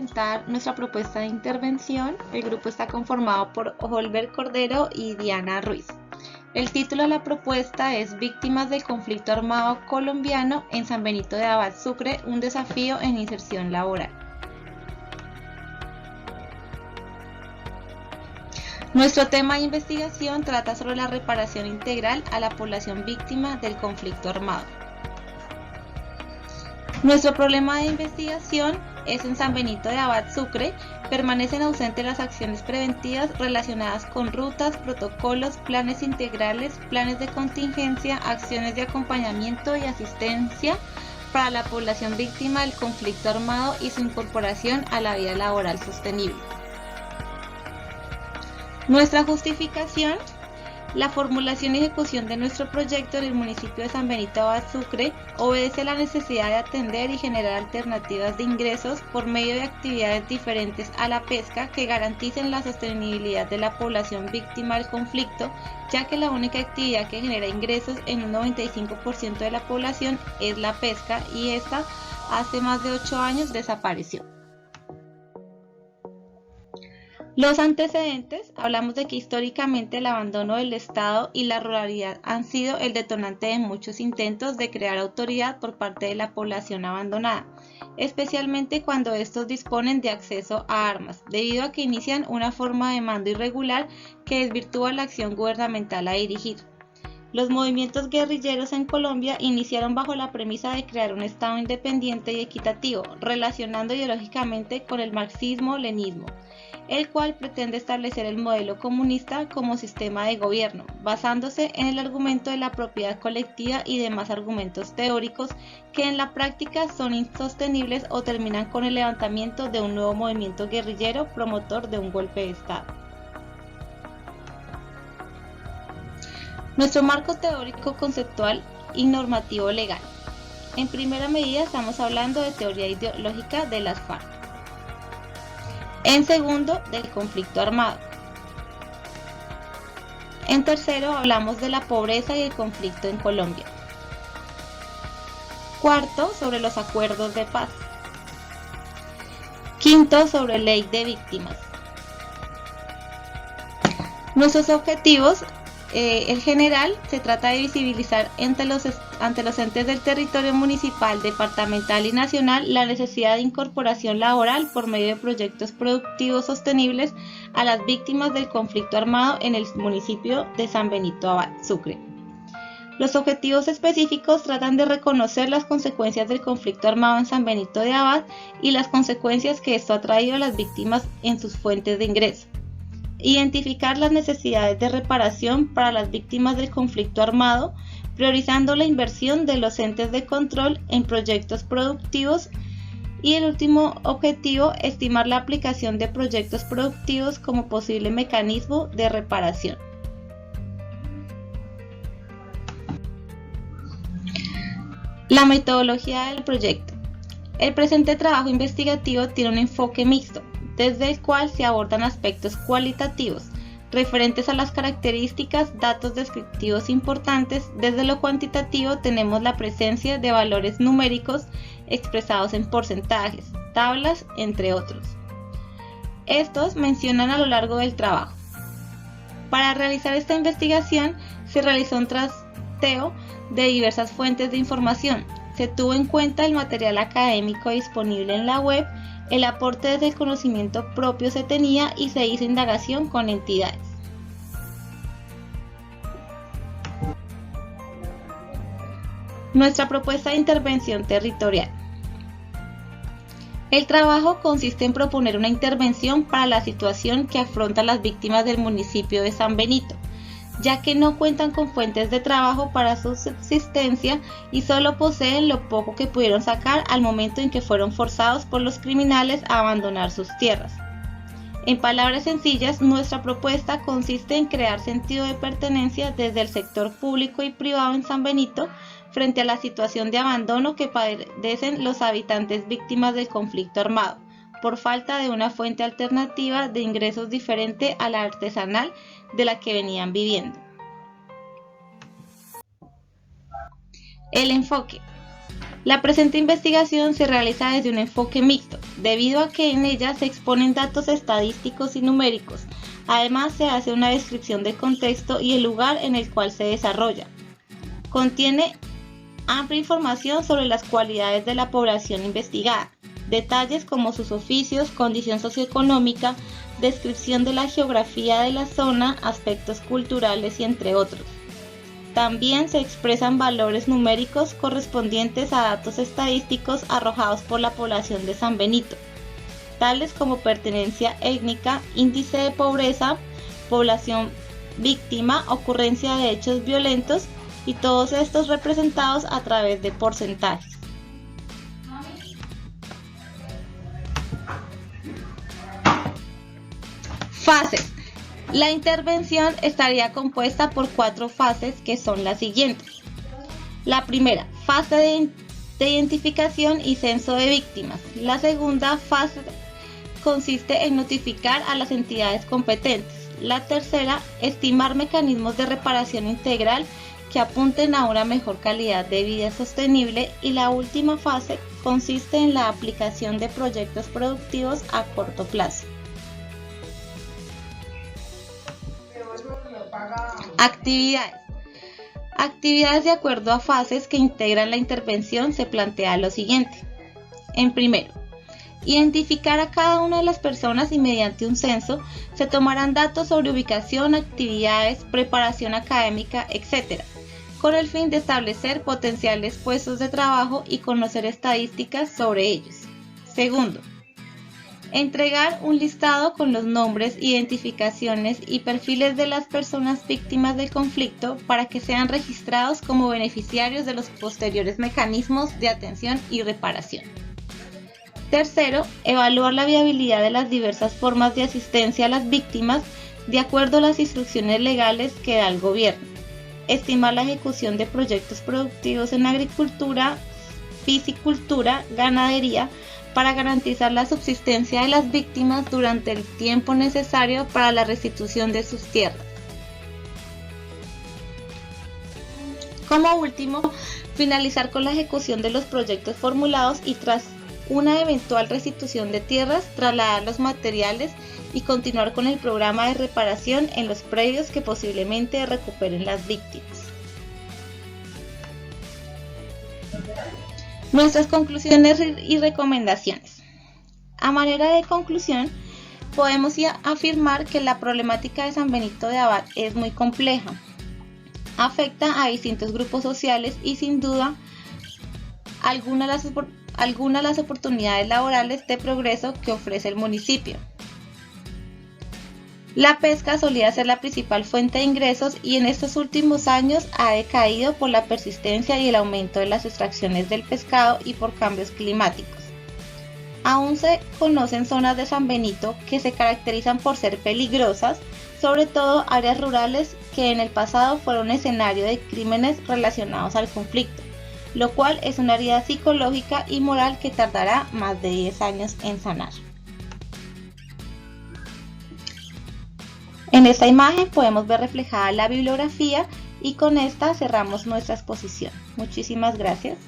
presentar nuestra propuesta de intervención. El grupo está conformado por Holber Cordero y Diana Ruiz. El título de la propuesta es Víctimas del conflicto armado colombiano en San Benito de Abad, Sucre, un desafío en inserción laboral. Nuestro tema de investigación trata sobre la reparación integral a la población víctima del conflicto armado. Nuestro problema de investigación es en San Benito de Abad, Sucre. Permanecen ausentes las acciones preventivas relacionadas con rutas, protocolos, planes integrales, planes de contingencia, acciones de acompañamiento y asistencia para la población víctima del conflicto armado y su incorporación a la vida laboral sostenible. Nuestra justificación: la formulación y ejecución de nuestro proyecto en el municipio de San Benito de Abad, Sucre, obedece a la necesidad de atender y generar alternativas de ingresos por medio de actividades diferentes a la pesca que garanticen la sostenibilidad de la población víctima del conflicto, ya que la única actividad que genera ingresos en un 95% de la población es la pesca, y esta hace más de 8 años desapareció. Los antecedentes: hablamos de que históricamente el abandono del Estado y la ruralidad han sido el detonante de muchos intentos de crear autoridad por parte de la población abandonada, especialmente cuando estos disponen de acceso a armas, debido a que inician una forma de mando irregular que desvirtúa la acción gubernamental a dirigir. Los movimientos guerrilleros en Colombia iniciaron bajo la premisa de crear un Estado independiente y equitativo, relacionando ideológicamente con el marxismo-leninismo, el cual pretende establecer el modelo comunista como sistema de gobierno, basándose en el argumento de la propiedad colectiva y demás argumentos teóricos que en la práctica son insostenibles o terminan con el levantamiento de un nuevo movimiento guerrillero promotor de un golpe de Estado. Nuestro marco teórico, conceptual y normativo legal. En primera medida estamos hablando de teoría ideológica de las FARC. En segundo, del conflicto armado. En tercero, hablamos de la pobreza y el conflicto en Colombia. Cuarto, sobre los acuerdos de paz. Quinto, sobre ley de víctimas. Nuestros objetivos: el general, se trata de visibilizar ante los entes del territorio municipal, departamental y nacional la necesidad de incorporación laboral por medio de proyectos productivos sostenibles a las víctimas del conflicto armado en el municipio de San Benito de Abad, Sucre. Los objetivos específicos tratan de reconocer las consecuencias del conflicto armado en San Benito de Abad y las consecuencias que esto ha traído a las víctimas en sus fuentes de ingreso. Identificar las necesidades de reparación para las víctimas del conflicto armado, priorizando la inversión de los entes de control en proyectos productivos. Y el último objetivo: estimar la aplicación de proyectos productivos como posible mecanismo de reparación. La metodología del proyecto. El presente trabajo investigativo tiene un enfoque mixto, desde el cual se abordan aspectos cualitativos referentes a las características, datos descriptivos importantes. Desde lo cuantitativo tenemos la presencia de valores numéricos expresados en porcentajes, tablas, entre otros. Estos mencionan a lo largo del trabajo. Para realizar esta investigación se realizó un trasteo de diversas fuentes de información. Se tuvo en cuenta el material académico disponible en la web, el aporte desde el conocimiento propio se tenía y se hizo indagación con entidades. Nuestra propuesta de intervención territorial. El trabajo consiste en proponer una intervención para la situación que afrontan las víctimas del municipio de San Benito, ya que no cuentan con fuentes de trabajo para su subsistencia y solo poseen lo poco que pudieron sacar al momento en que fueron forzados por los criminales a abandonar sus tierras. En palabras sencillas, nuestra propuesta consiste en crear sentido de pertenencia desde el sector público y privado en San Benito frente a la situación de abandono que padecen los habitantes víctimas del conflicto armado, por falta de una fuente alternativa de ingresos diferente a la artesanal de la que venían viviendo. El enfoque. La presente investigación se realiza desde un enfoque mixto, debido a que en ella se exponen datos estadísticos y numéricos. Además, se hace una descripción del contexto y el lugar en el cual se desarrolla. Contiene amplia información sobre las cualidades de la población investigada, detalles como sus oficios, condición socioeconómica, descripción de la geografía de la zona, aspectos culturales y entre otros. También se expresan valores numéricos correspondientes a datos estadísticos arrojados por la población de San Benito, tales como pertenencia étnica, índice de pobreza, población víctima, ocurrencia de hechos violentos y todos estos representados a través de porcentajes. Fases. La intervención estaría compuesta por 4 fases que son las siguientes. La primera, fase de identificación y censo de víctimas. La segunda fase consiste en notificar a las entidades competentes. La tercera, estimar mecanismos de reparación integral que apunten a una mejor calidad de vida sostenible. Y la última fase consiste en la aplicación de proyectos productivos a corto plazo. Actividades. Actividades de acuerdo a fases que integran la intervención se plantea lo siguiente. En primero, identificar a cada una de las personas y mediante un censo se tomarán datos sobre ubicación, actividades, preparación académica, etc., con el fin de establecer potenciales puestos de trabajo y conocer estadísticas sobre ellos. Segundo, entregar un listado con los nombres, identificaciones y perfiles de las personas víctimas del conflicto para que sean registrados como beneficiarios de los posteriores mecanismos de atención y reparación. Tercero, evaluar la viabilidad de las diversas formas de asistencia a las víctimas de acuerdo a las instrucciones legales que da el gobierno. Estimar la ejecución de proyectos productivos en agricultura, piscicultura, ganadería, para garantizar la subsistencia de las víctimas durante el tiempo necesario para la restitución de sus tierras. Como último, finalizar con la ejecución de los proyectos formulados y tras una eventual restitución de tierras, trasladar los materiales y continuar con el programa de reparación en los predios que posiblemente recuperen las víctimas. Nuestras conclusiones y recomendaciones. A manera de conclusión, podemos afirmar que la problemática de San Benito de Abad es muy compleja. Afecta a distintos grupos sociales y sin duda algunas de las oportunidades laborales de progreso que ofrece el municipio. La pesca solía ser la principal fuente de ingresos y en estos últimos años ha decaído por la persistencia y el aumento de las extracciones del pescado y por cambios climáticos. Aún se conocen zonas de San Benito que se caracterizan por ser peligrosas, sobre todo áreas rurales que en el pasado fueron escenario de crímenes relacionados al conflicto, lo cual es una herida psicológica y moral que tardará más de 10 años en sanar. En esta imagen podemos ver reflejada la bibliografía y con esta cerramos nuestra exposición. Muchísimas gracias.